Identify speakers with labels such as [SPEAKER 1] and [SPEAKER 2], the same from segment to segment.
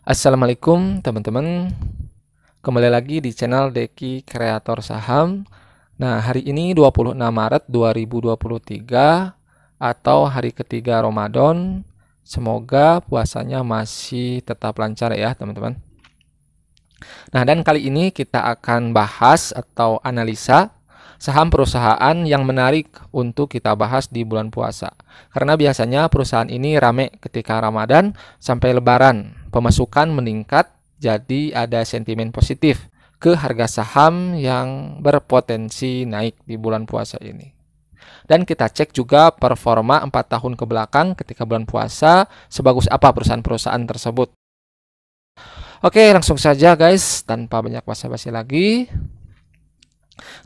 [SPEAKER 1] Assalamualaikum teman-teman, kembali lagi di channel Deki Kreator Saham. Nah, hari ini 26 Maret 2023 atau hari ketiga Ramadan. Semoga puasanya masih tetap lancar ya teman-teman. Nah, dan kali ini kita akan bahas atau analisa saham perusahaan yang menarik untuk kita bahas di bulan puasa. Karena biasanya perusahaan ini rame ketika Ramadan sampai Lebaran. Pemasukan meningkat, jadi ada sentimen positif ke harga saham yang berpotensi naik di bulan puasa ini. Dan kita cek juga performa 4 tahun ke belakang ketika bulan puasa, sebagus apa perusahaan-perusahaan tersebut. Oke, langsung saja guys, tanpa banyak basa-basi lagi.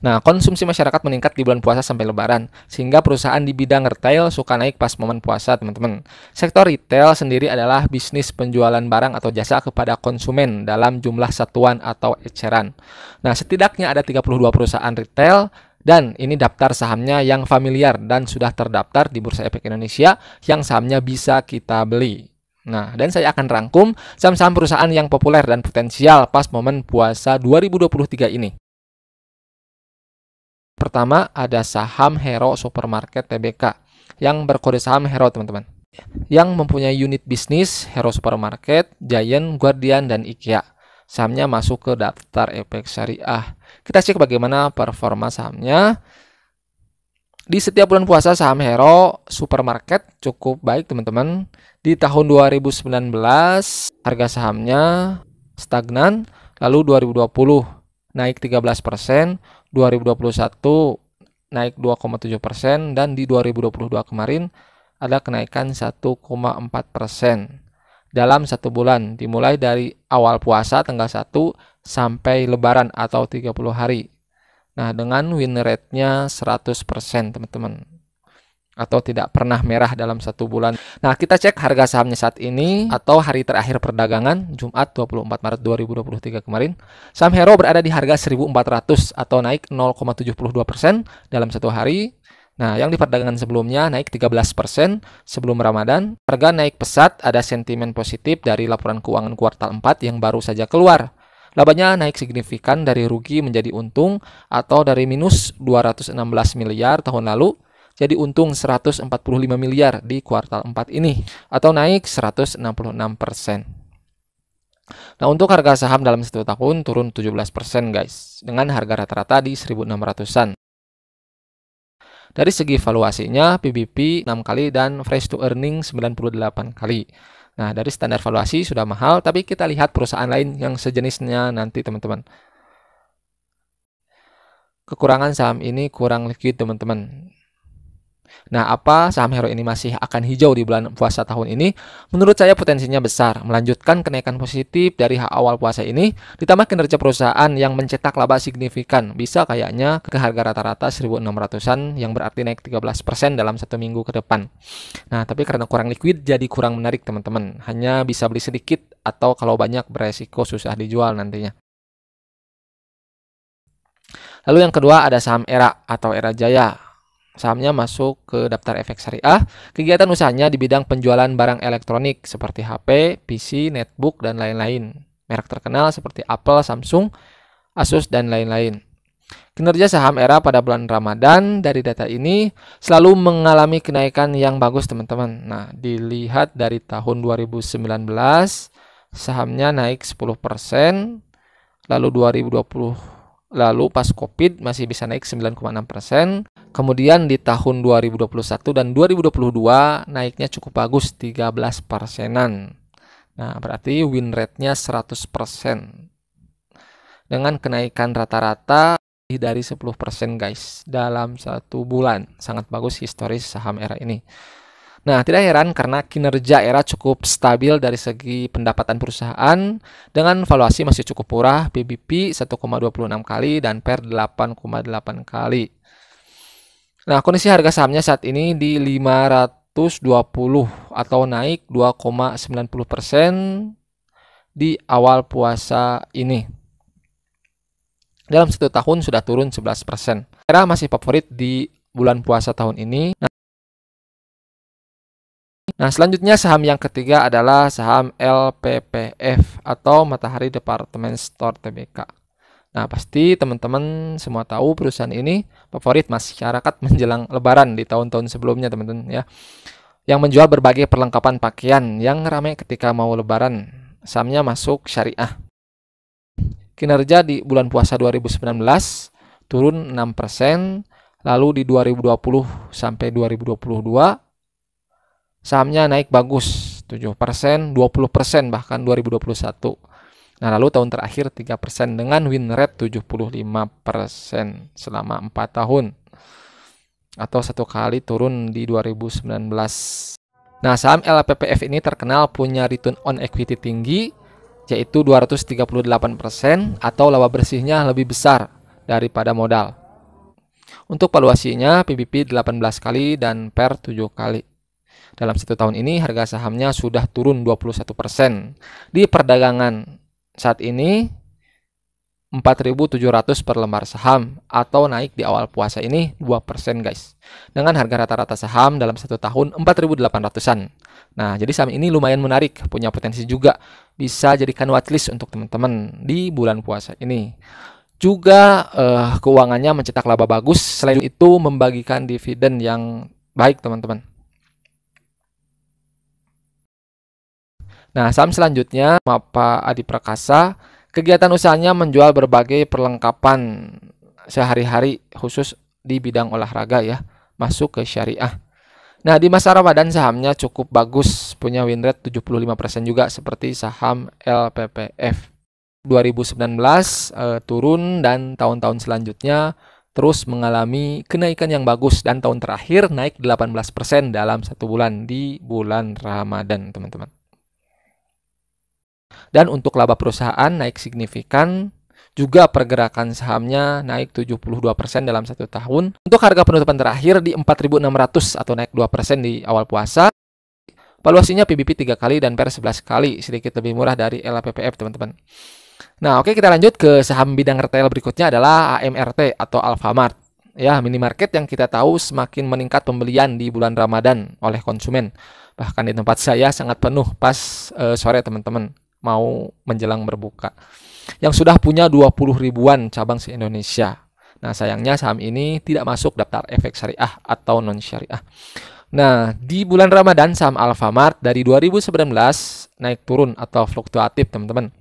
[SPEAKER 1] Nah, konsumsi masyarakat meningkat di bulan puasa sampai Lebaran, sehingga perusahaan di bidang retail suka naik pas momen puasa, teman-teman. Sektor retail sendiri adalah bisnis penjualan barang atau jasa kepada konsumen dalam jumlah satuan atau eceran. Nah, setidaknya ada 32 perusahaan retail, dan ini daftar sahamnya yang familiar dan sudah terdaftar di Bursa Efek Indonesia yang sahamnya bisa kita beli. Nah, dan saya akan rangkum saham-saham perusahaan yang populer dan potensial pas momen puasa 2023 ini. Pertama, ada saham Hero Supermarket Tbk yang berkode saham Hero, teman-teman. Yang mempunyai unit bisnis Hero Supermarket, Giant, Guardian, dan IKEA. Sahamnya masuk ke daftar efek syariah. Kita cek bagaimana performa sahamnya. Di setiap bulan puasa saham Hero Supermarket cukup baik, teman-teman. Di tahun 2019 harga sahamnya stagnan, lalu 2020 naik 13%, 2021 naik 2,7%, dan di 2022 kemarin ada kenaikan 1,4% dalam satu bulan, dimulai dari awal puasa tanggal 1 sampai Lebaran atau 30 hari. Nah, dengan win rate-nya 100%, teman-teman, atau tidak pernah merah dalam satu bulan. Nah, kita cek harga sahamnya saat ini atau hari terakhir perdagangan Jumat 24 Maret 2023 kemarin. Saham Hero berada di harga 1.400 atau naik 0,72% dalam satu hari. Nah, yang di perdagangan sebelumnya naik 13% sebelum Ramadan. Harga naik pesat, ada sentimen positif dari laporan keuangan kuartal 4 yang baru saja keluar. Labanya naik signifikan dari rugi menjadi untung atau dari minus 216 miliar tahun lalu jadi untung 145 miliar di kuartal 4 ini, atau naik 166%. Nah, untuk harga saham dalam satu tahun turun 17% guys, dengan harga rata-rata di 1.600-an. Dari segi valuasinya, PBP 6 kali dan fresh to earning 98 kali. Nah, dari standar valuasi sudah mahal, tapi kita lihat perusahaan lain yang sejenisnya nanti, teman-teman. Kekurangan saham ini kurang liquid, teman-teman. Nah, apa saham Hero ini masih akan hijau di bulan puasa tahun ini? Menurut saya potensinya besar. Melanjutkan kenaikan positif dari awal puasa ini, ditambah kinerja perusahaan yang mencetak laba signifikan. Bisa kayaknya ke harga rata-rata 1.600-an yang berarti naik 13% dalam satu minggu ke depan. Nah, tapi karena kurang liquid jadi kurang menarik, teman-teman. Hanya bisa beli sedikit atau kalau banyak beresiko susah dijual nantinya. Lalu yang kedua ada saham ERA atau ERA Jaya. Sahamnya masuk ke daftar efek syariah. Kegiatan usahanya di bidang penjualan barang elektronik seperti HP, PC, netbook, dan lain-lain. Merek terkenal seperti Apple, Samsung, Asus, dan lain-lain. Kinerja saham ERA pada bulan Ramadan dari data ini selalu mengalami kenaikan yang bagus, teman-teman. Nah, dilihat dari tahun 2019, sahamnya naik 10%, lalu 2020 lalu pas COVID masih bisa naik 9,6%. Kemudian di tahun 2021 dan 2022 naiknya cukup bagus 13%-an. Nah, berarti win rate-nya 100%. Dengan kenaikan rata-rata dari 10% guys dalam satu bulan. Sangat bagus historis saham ERA ini. Nah, tidak heran karena kinerja ERA cukup stabil dari segi pendapatan perusahaan dengan valuasi masih cukup murah, PBP 1,26 kali dan PER 8,8 kali. Nah, kondisi harga sahamnya saat ini di 520 atau naik 2,90% di awal puasa ini. Dalam satu tahun sudah turun 11%. ERA masih favorit di bulan puasa tahun ini. Nah, Nah, selanjutnya saham yang ketiga adalah saham LPPF atau Matahari Department Store Tbk. Nah, pasti teman-teman semua tahu perusahaan ini favorit masyarakat menjelang Lebaran di tahun-tahun sebelumnya, teman-teman ya. Yang menjual berbagai perlengkapan pakaian yang ramai ketika mau Lebaran. Sahamnya masuk syariah. Kinerja di bulan puasa 2019 turun 6%, lalu di 2020 sampai 2022 sahamnya naik bagus 7%, 20% bahkan 2021. Nah, lalu tahun terakhir 3% dengan win rate 75% selama 4 tahun. Atau satu kali turun di 2019. Nah, saham LPPF ini terkenal punya return on equity tinggi, yaitu 238% atau laba bersihnya lebih besar daripada modal. Untuk valuasinya PBP 18 kali dan PER 7 kali. Dalam 1 tahun ini harga sahamnya sudah turun 21%. Di perdagangan saat ini 4.700 per lembar saham atau naik di awal puasa ini 2% guys. Dengan harga rata-rata saham dalam 1 tahun 4.800-an. Nah, jadi saham ini lumayan menarik, punya potensi juga. Bisa jadikan watchlist untuk teman-teman di bulan puasa ini. Juga keuangannya mencetak laba bagus. Selain itu membagikan dividen yang baik, teman-teman. Nah, saham selanjutnya Mapa Adi Prakasa. Kegiatan usahanya menjual berbagai perlengkapan sehari-hari khusus di bidang olahraga ya, masuk ke syariah. Nah, di masa Ramadan sahamnya cukup bagus, punya win rate 75% juga seperti saham LPPF. 2019 turun dan tahun-tahun selanjutnya terus mengalami kenaikan yang bagus dan tahun terakhir naik 18% dalam 1 bulan di bulan Ramadan, teman-teman. Dan untuk laba perusahaan naik signifikan, juga pergerakan sahamnya naik 72% dalam 1 tahun. Untuk harga penutupan terakhir di 4.600 atau naik 2% di awal puasa. Valuasinya PBP 3 kali dan PER 11 kali, sedikit lebih murah dari LPPF, teman-teman. Nah, oke, kita lanjut ke saham bidang retail berikutnya adalah AMRT atau Alfamart. Ya, minimarket yang kita tahu semakin meningkat pembelian di bulan Ramadan oleh konsumen. Bahkan di tempat saya sangat penuh pas sore, teman-teman, mau menjelang berbuka. Yang sudah punya 20 ribuan cabang se-Indonesia. Nah, sayangnya saham ini tidak masuk daftar efek syariah atau non-syariah. Nah, di bulan Ramadan saham Alfamart dari 2019 naik turun atau fluktuatif, teman-teman.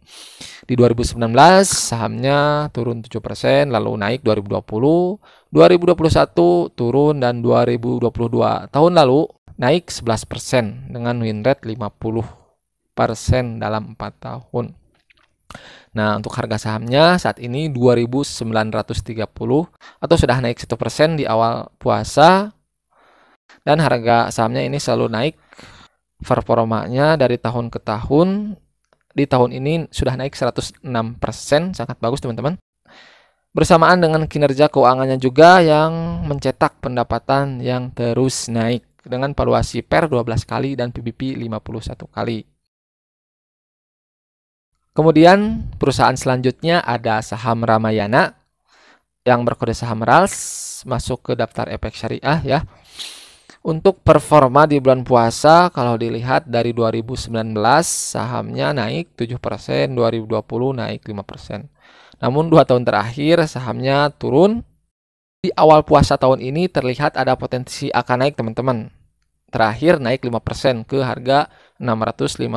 [SPEAKER 1] Di 2019 sahamnya turun 7%, lalu naik 2020, 2021 turun dan 2022 tahun lalu naik 11% dengan win rate 50% dalam 4 tahun. Nah, untuk harga sahamnya saat ini 2.930 atau sudah naik 1% di awal puasa. Dan harga sahamnya ini selalu naik performanya dari tahun ke tahun. Di tahun ini sudah naik 106%, sangat bagus, teman-teman. Bersamaan dengan kinerja keuangannya juga yang mencetak pendapatan yang terus naik dengan valuasi PER 12 kali dan PBP 51 kali. Kemudian perusahaan selanjutnya ada saham Ramayana yang berkode saham RALS, masuk ke daftar efek syariah ya. Untuk performa di bulan puasa kalau dilihat dari 2019 sahamnya naik 7%, 2020 naik 5%. Namun 2 tahun terakhir sahamnya turun. Di awal puasa tahun ini terlihat ada potensi akan naik, teman-teman. Terakhir naik 5% ke harga 655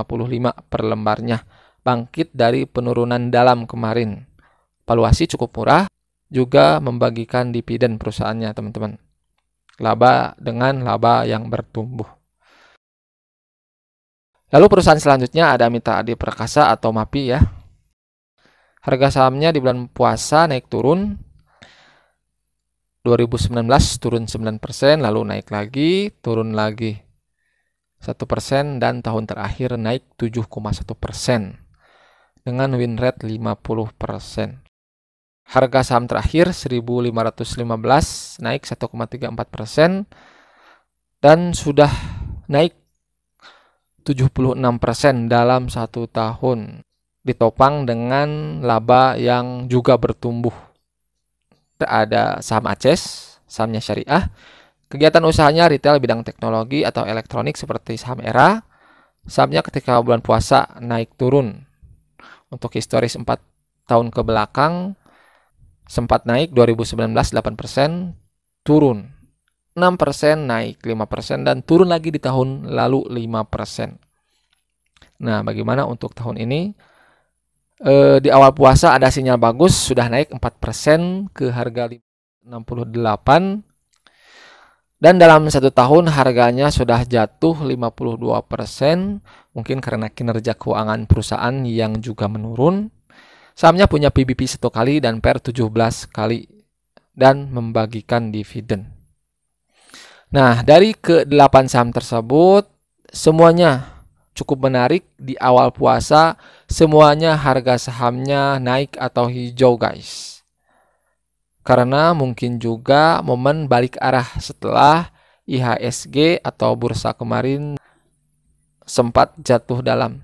[SPEAKER 1] per lembarnya. Bangkit dari penurunan dalam kemarin. Valuasi cukup murah, juga membagikan dividen perusahaannya, teman-teman. Laba dengan laba yang bertumbuh. Lalu perusahaan selanjutnya ada Mitra Adi Perkasa atau MAPI ya. Harga sahamnya di bulan puasa naik turun. 2019 turun 9%, lalu naik lagi, turun lagi 1%, dan tahun terakhir naik 7,1% dengan win rate 50%. Harga saham terakhir 1.515 naik 1,34% dan sudah naik 76% dalam 1 tahun. Ditopang dengan laba yang juga bertumbuh. Ada saham ACES, sahamnya syariah, Kegiatan usahanya retail bidang teknologi atau elektronik seperti saham ERA. Sahamnya ketika bulan puasa naik turun. Untuk historis 4 tahun ke belakang sempat naik 2019 8%, turun 6%, naik 5%, dan turun lagi di tahun lalu 5%. Nah, bagaimana untuk tahun ini? Di awal puasa ada sinyal bagus, sudah naik 4% ke harga 68. Dan dalam 1 tahun harganya sudah jatuh 52%, mungkin karena kinerja keuangan perusahaan yang juga menurun. Sahamnya punya PBP 1 kali dan PER 17 kali dan membagikan dividen. Nah, dari ke-8 saham tersebut semuanya cukup menarik. Di awal puasa semuanya harga sahamnya naik atau hijau, guys. Karena mungkin juga momen balik arah setelah IHSG atau bursa kemarin sempat jatuh dalam.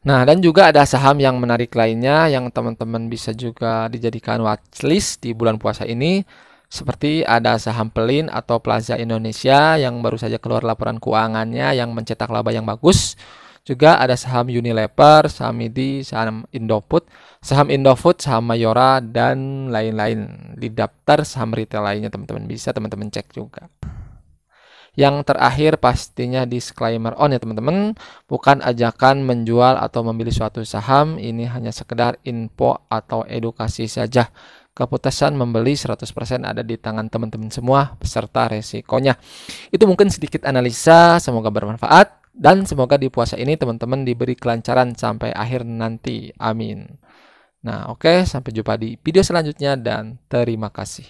[SPEAKER 1] Nah, dan juga ada saham yang menarik lainnya yang teman-teman bisa juga dijadikan watchlist di bulan puasa ini. Seperti ada saham Pelin atau Plaza Indonesia yang baru saja keluar laporan keuangannya yang mencetak laba yang bagus. Juga ada saham Unilever, saham MIDI, saham Indofood, saham Mayora, dan lain-lain. Di daftar saham retail lainnya teman-teman bisa teman-teman cek juga. Yang terakhir pastinya disclaimer on ya teman-teman, bukan ajakan menjual atau membeli suatu saham, ini hanya sekedar info atau edukasi saja. Keputusan membeli 100% ada di tangan teman-teman semua beserta resikonya. Itu mungkin sedikit analisa, semoga bermanfaat. Dan semoga di puasa ini teman-teman diberi kelancaran sampai akhir nanti. Amin. Nah, oke, sampai jumpa di video selanjutnya dan terima kasih.